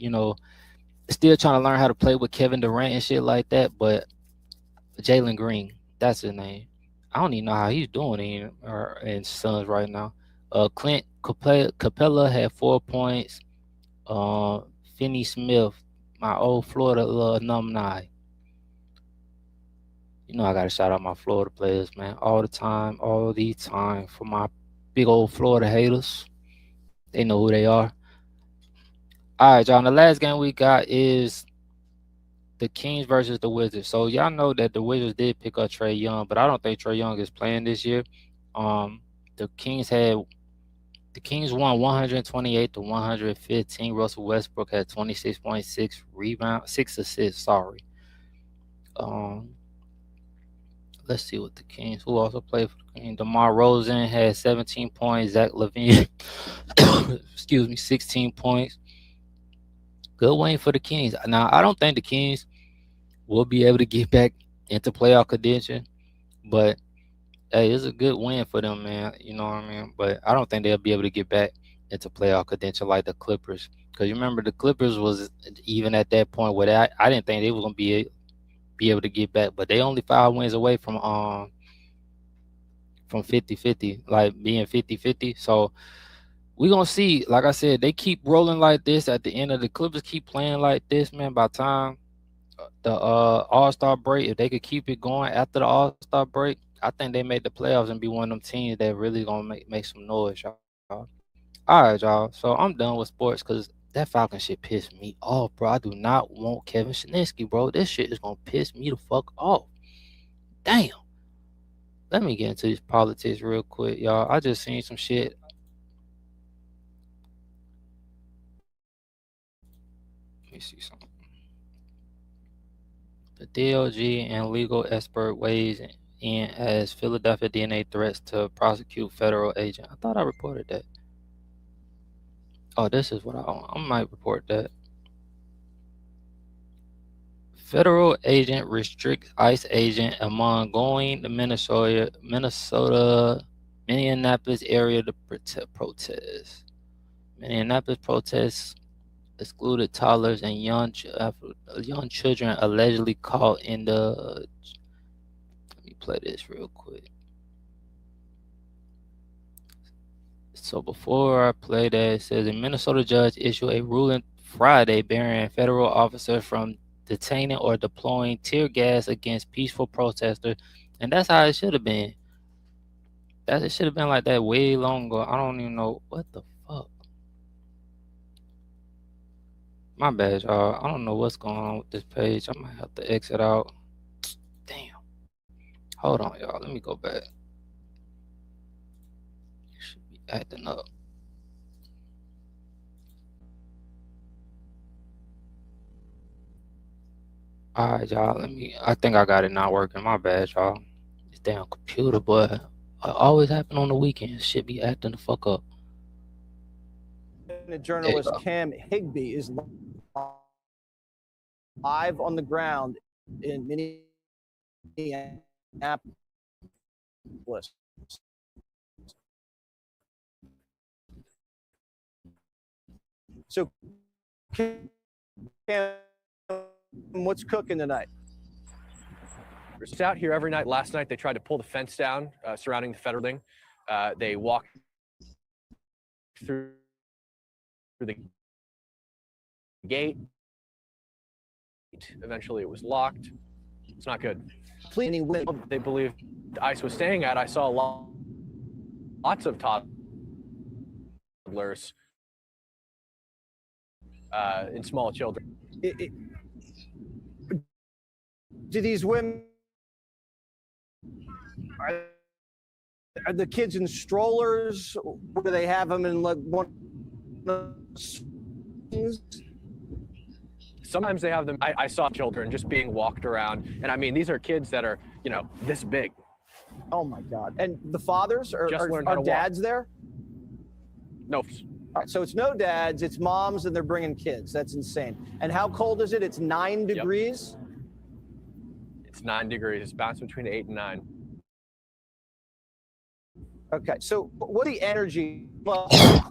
still trying to learn how to play with Kevin Durant and shit like that. But Jalen Green, that's his name. I don't even know how he's doing in Suns right now. Clint Capella had 4 points. Finney Smith, my old Florida alumni. I gotta shout out my Florida players, man, all the time. For my big old Florida haters, they know who they are. All right, y'all. The last game we got is the Kings versus the Wizards. So y'all know that the Wizards did pick up Trae Young, but I don't think Trae Young is playing this year. Um, the Kings won 128 to 115. Russell Westbrook had 26.6 rebounds, 6 assists. Sorry. Um, let's see what the Kings. Who also played for the Kings? DeMar Rosen had 17 points. Zach LaVine, excuse me, 16 points. Good win for the Kings. Now I don't think the Kings will be able to get back into playoff contention, but hey, it's a good win for them, man. You know what I mean? But I don't think they'll be able to get back into playoff contention like the Clippers. Because you remember the Clippers was even at that point where I didn't think they were gonna be able to get back, but they only 5 wins away from 50-50, like being 50-50. So we're gonna see. Like I said, they keep rolling like this at the end of the Clippers keep playing like this, man. By the time the All-Star break, if they could keep it going after the All-Star break, I think they made the playoffs and be one of them teams that really gonna make some noise, y'all. All right, y'all. So I'm done with sports because that Falcon shit pissed me off, bro. I do not want Kevin Shinesky, bro. This shit is gonna piss me the fuck off. Damn. Let me get into this politics real quick, y'all. I just seen some shit. Let me see something. The DOJ and legal expert weighs in as Philadelphia DNA threats to prosecute federal agent. I thought I reported that. Oh, this is what I might report that. Federal agent restricts ICE agent among going to Minneapolis area to protest. Minneapolis protests excluded toddlers and young children allegedly caught in the. Let me play this real quick. So before I play that, it says a Minnesota judge issued a ruling Friday barring federal officers from detaining or deploying tear gas against peaceful protesters, and that's how it should have been. It should have been like that way longer. I don't even know what the fuck. My bad, y'all. I don't know what's going on with this page. I might have to exit out. Damn. Hold on, y'all. Let me go back. It should be acting up. All right, y'all. I think I got it not working. My bad, y'all. This damn computer, boy. It always happen on the weekends. Shit be acting the fuck up. Journalist Cam Higbee is live on the ground in Minneapolis. So, Cam, what's cooking tonight? It's out here every night. Last night they tried to pull the fence down surrounding the federal building. They walked through the gate. Eventually it was locked. It's not good. They believe ICE was staying at. I saw lots of toddlers and small children. Do these women, are the kids in strollers? Or do they have them in like one Sometimes they have them. I saw children just being walked around, and I mean, these are kids that are, this big. Oh my God! And the fathers Just learned how to are walk. dads there? No, All right, so it's no dads, it's moms, and they're bringing kids. That's insane. And how cold is it? It's 9 degrees. it's 9 degrees. It's bouncing between 8 and 9. Okay, so what the energy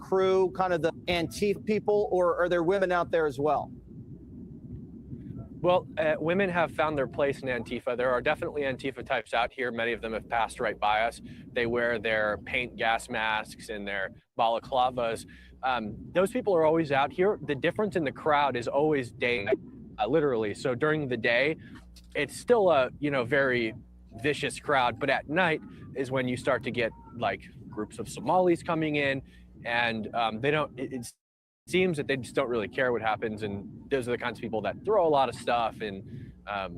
crew, kind of the Antifa people, or are there women out there as well? Well, women have found their place in Antifa. There are definitely Antifa types out here. Many of them have passed right by us. They wear their paint gas masks and their balaclavas. Those people are always out here. The difference in the crowd is always day, literally. So during the day, it's still a very vicious crowd, but at night is when you start to get like groups of Somalis coming in, and they don't. It seems that they just don't really care what happens, and those are the kinds of people that throw a lot of stuff and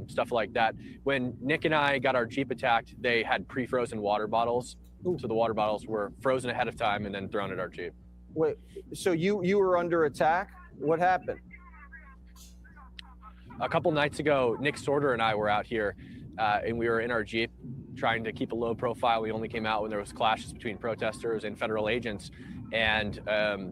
stuff like that. When Nick and I got our Jeep attacked, they had pre-frozen water bottles. So the water bottles were frozen ahead of time and then thrown at our Jeep. Wait, so you were under attack? What happened? A couple nights ago, Nick Sorter and I were out here, and we were in our Jeep trying to keep a low profile. We only came out when there was clashes between protesters and federal agents, and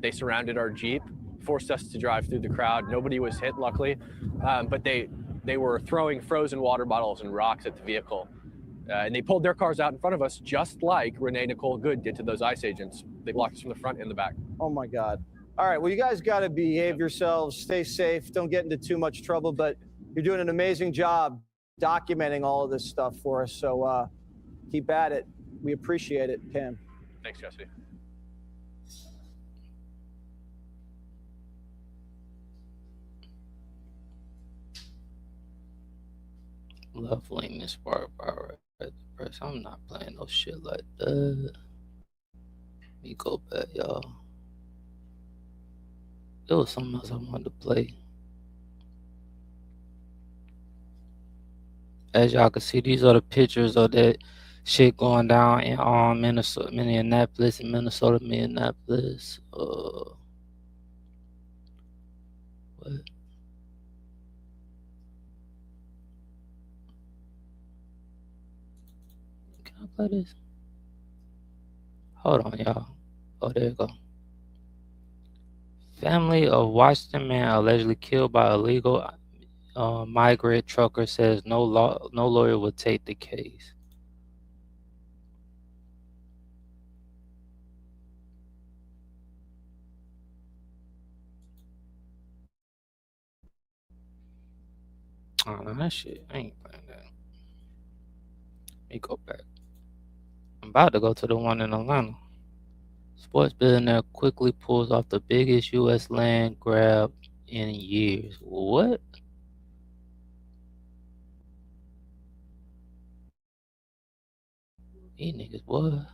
they surrounded our Jeep, forced us to drive through the crowd. Nobody was hit, luckily, but they were throwing frozen water bottles and rocks at the vehicle. And they pulled their cars out in front of us, just like Renee Nicole Good did to those ICE agents. They blocked us from the front and the back. Oh my God. All right, well, you guys got to behave yourselves, stay safe, don't get into too much trouble, but you're doing an amazing job documenting all of this stuff for us, so keep at it. We appreciate it, Pam. Thanks, Jesse. Love leaning spark power at the press. I'm not playing no shit like that. Let me go back, y'all. There was something else I wanted to play. As y'all can see, these are the pictures of that shit going down in Minneapolis and Minneapolis. What? Can I play this? Hold on, y'all. Oh, there you go. Family of Washington man allegedly killed by illegal migrant trucker says no lawyer will take the case. Oh, no, that shit, I ain't playing that. Let me go back. I'm about to go to the one in Atlanta. Sports billionaire quickly pulls off the biggest U.S. land grab in years. What? These niggas, boy. I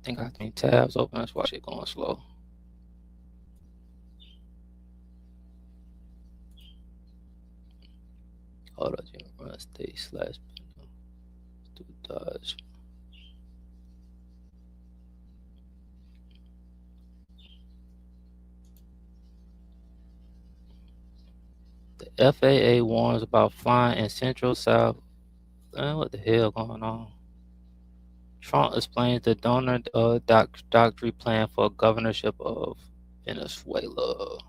think I have tabs open. That's why shit going slow. Hold up, run state / do dodge. The FAA warns about flying in Central South. What the hell going on? Trump explains the donor doctrine plan for governorship of Venezuela.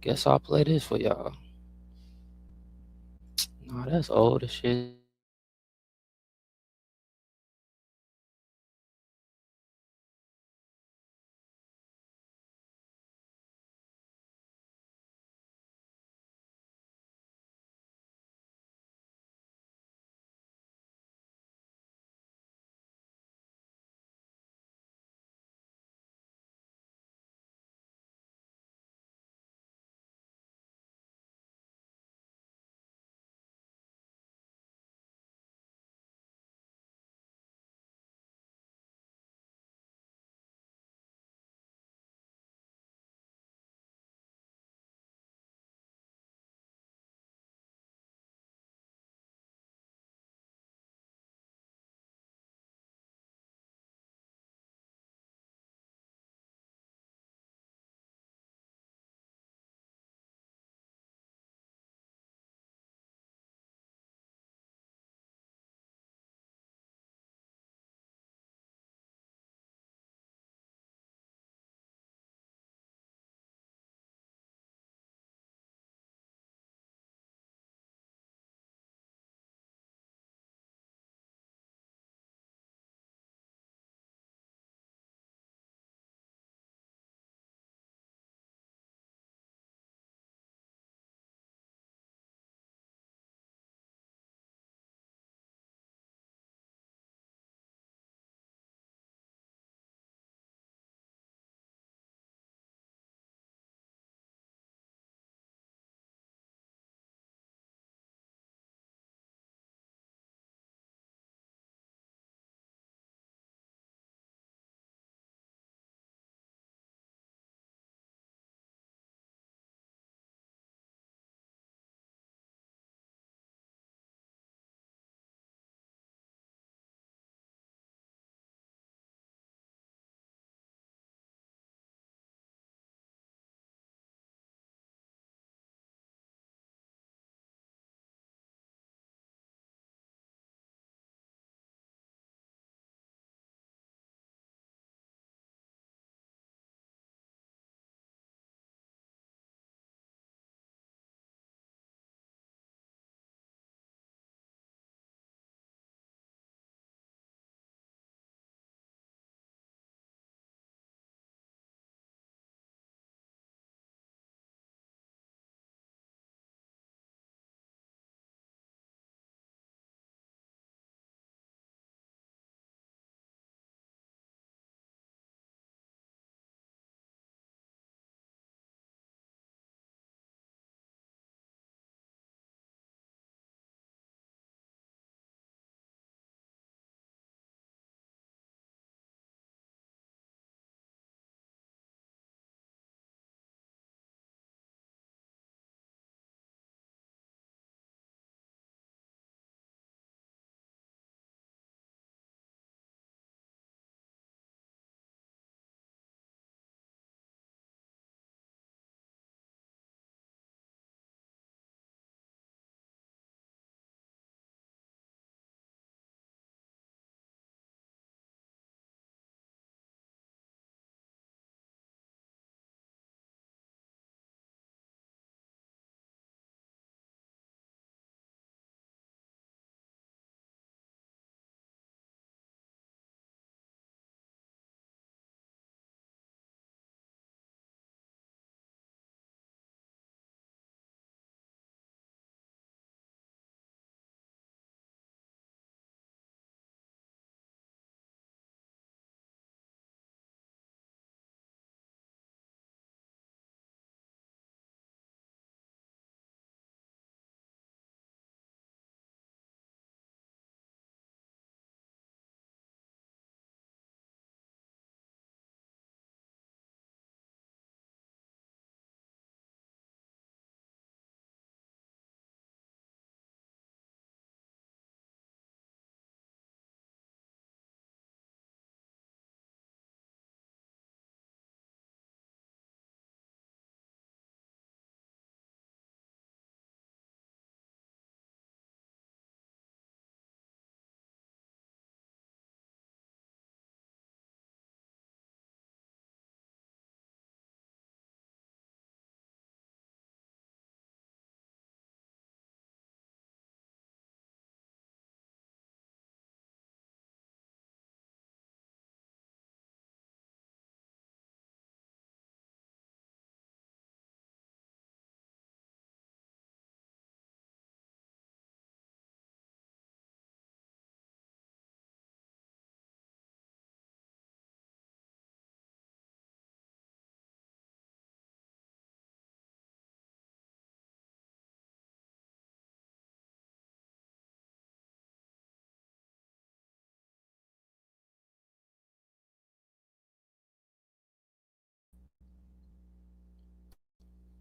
Guess I'll play this for y'all. Nah, that's old as shit.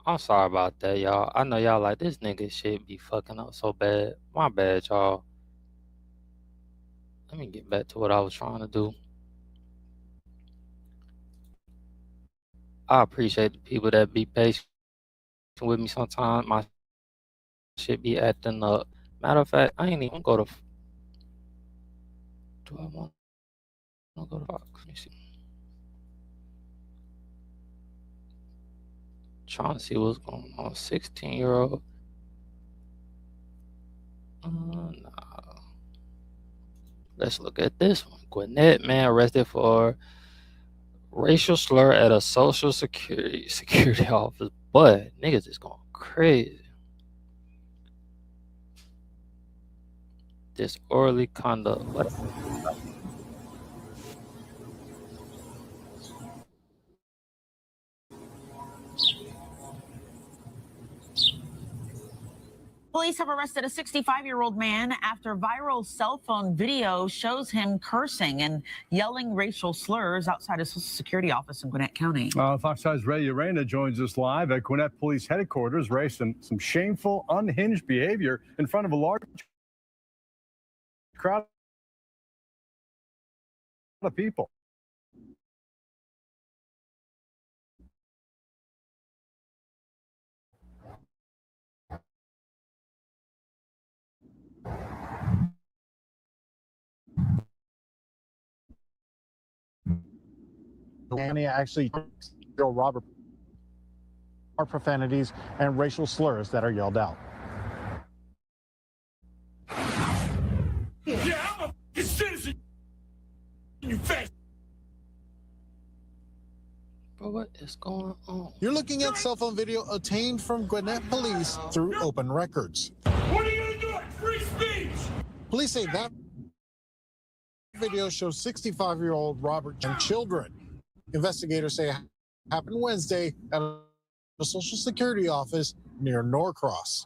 I'm sorry about that, y'all. I know y'all like this nigga shit be fucking up so bad. My bad, y'all. Let me get back to what I was trying to do. I appreciate the people that be patient with me sometimes. My shit be acting up. Matter of fact, I ain't even go to. Do I want to go to Fox? Let me see. Trying to see what's going on. 16-year-old. Nah. Let's look at this one. Gwinnett man arrested for racial slur at a social security office. But niggas is going crazy. Disorderly conduct. What? Police have arrested a 65-year-old man after viral cell phone video shows him cursing and yelling racial slurs outside a Social Security office in Gwinnett County. Fox 5's Ray Urena joins us live at Gwinnett Police Headquarters. Ray, some shameful, unhinged behavior in front of a large crowd of people. Danny actually Robert are profanities and racial slurs that are yelled out. Yeah, I'm a citizen. You face. Bro, what is going on? You're looking at cell phone video obtained from Gwinnett Police through open records. What are you gonna do? Free speech. Police say that video shows 65-year-old Robert and children. Investigators say it happened Wednesday at a Social Security office near Norcross.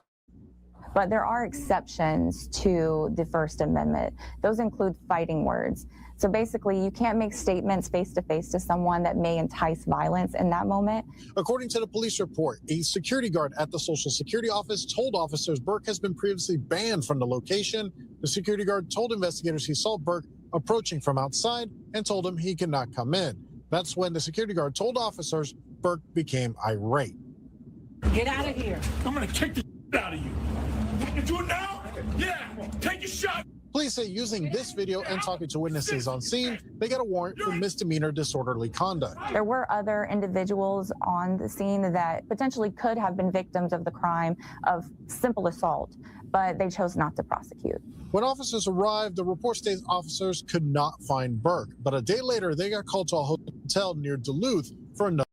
But there are exceptions to the First Amendment. Those include fighting words. So basically, you can't make statements face-to-face to someone that may entice violence in that moment. According to the police report, a security guard at the Social Security office told officers Burke has been previously banned from the location. The security guard told investigators he saw Burke approaching from outside and told him he could not come in. That's when the security guard told officers Burke became irate. Get out of here. I'm gonna kick the out of you. Want to do it now? Yeah, take a shot. Police say using this video and talking to witnesses on scene, they got a warrant for misdemeanor disorderly conduct. There were other individuals on the scene that potentially could have been victims of the crime of simple assault, but they chose not to prosecute. When officers arrived, the report states officers could not find Burke, but a day later, they got called to a hotel near Duluth for another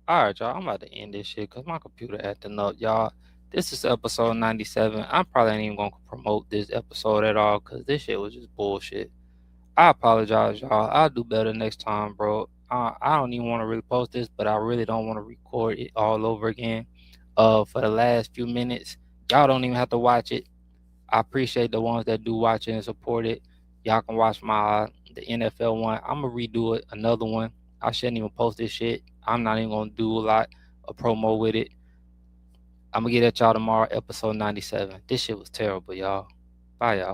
All right, y'all. I'm about to end this shit because my computer acting up, y'all. This is episode 97. I'm probably ain't even gonna promote this episode at all because this shit was just bullshit. I apologize, y'all. I'll do better next time, bro. I don't even want to really post this, but I really don't want to record it all over again. For the last few minutes, y'all don't even have to watch it. I appreciate the ones that do watch it and support it. Y'all can watch the NFL one. I'm gonna redo it, another one. I shouldn't even post this shit. I'm not even gonna do a lot of promo with it. I'm gonna get at y'all tomorrow, episode 97. This shit was terrible, y'all. Bye, y'all.